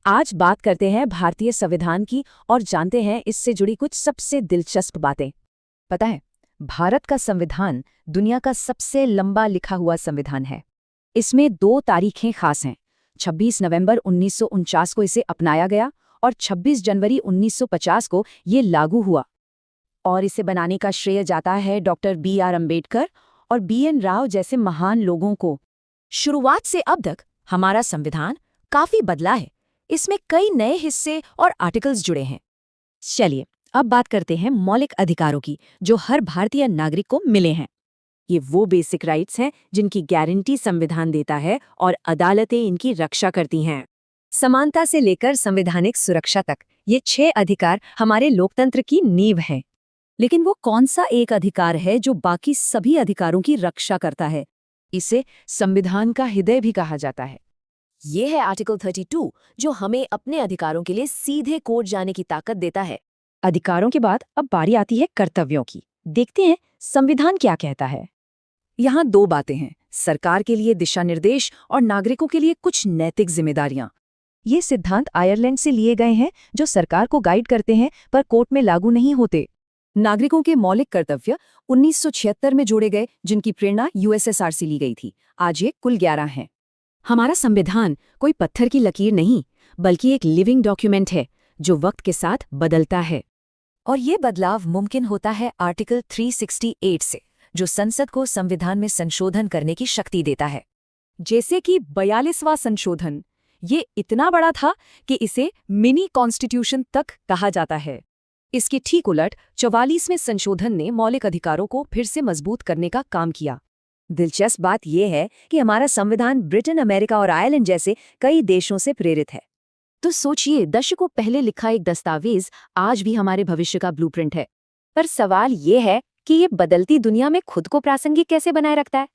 आज बात करते हैं भारतीय संविधान की और जानते हैं इससे जुड़ी कुछ सबसे दिलचस्प बातें। पता है, भारत का संविधान दुनिया का सबसे लंबा लिखा हुआ संविधान है। इसमें दो तारीखें खास हैं। 26 नवंबर 1949 को इसे अपनाया गया और 26 जनवरी 1950 को ये लागू हुआ। और इसे बनाने का श्रेय जाता है डॉक्टर B.R. अम्बेडकर और B.N. राव जैसे महान लोगों को। शुरुआत से अब तक हमारा संविधान काफी बदला है। इसमें कई नए हिस्से और आर्टिकल्स जुड़े हैं। चलिए अब बात करते हैं मौलिक अधिकारों की, जो हर भारतीय नागरिक को मिले हैं। ये वो बेसिक राइट्स हैं जिनकी गारंटी संविधान देता है और अदालतें इनकी रक्षा करती हैं। समानता से लेकर संवैधानिक सुरक्षा तक ये 6 अधिकार हमारे लोकतंत्र की नींव हैं। लेकिन वो कौन सा एक अधिकार है जो बाकी सभी अधिकारों की रक्षा करता है? इसे संविधान का हृदय भी कहा जाता है। ये है आर्टिकल 32, जो हमें अपने अधिकारों के लिए सीधे कोर्ट जाने की ताकत देता है। अधिकारों के बाद अब बारी आती है कर्तव्यों की। देखते हैं संविधान क्या कहता है। यहाँ दो बातें हैं, सरकार के लिए दिशा निर्देश और नागरिकों के लिए कुछ नैतिक जिम्मेदारियां। ये सिद्धांत आयरलैंड से लिए गए हैं, जो सरकार को गाइड करते हैं पर कोर्ट में लागू नहीं होते। नागरिकों के मौलिक कर्तव्य 1976 में जोड़े गए, जिनकी प्रेरणा USSR से ली गई थी। आज ये कुल 11 हैं। हमारा संविधान कोई पत्थर की लकीर नहीं, बल्कि एक लिविंग डॉक्यूमेंट है जो वक्त के साथ बदलता है। और ये बदलाव मुमकिन होता है आर्टिकल 368 से, जो संसद को संविधान में संशोधन करने की शक्ति देता है। जैसे कि 42वां संशोधन, ये इतना बड़ा था कि इसे मिनी कॉन्स्टिट्यूशन तक कहा जाता है। इसके ठीक उलट 44वें संशोधन ने मौलिक अधिकारों को फिर से मजबूत करने का काम किया। दिलचस्प बात यह है कि हमारा संविधान ब्रिटेन, अमेरिका और आयरलैंड जैसे कई देशों से प्रेरित है। तो सोचिए, दशकों पहले लिखा एक दस्तावेज आज भी हमारे भविष्य का ब्लूप्रिंट है। पर सवाल ये है कि ये बदलती दुनिया में खुद को प्रासंगिक कैसे बनाए रखता है?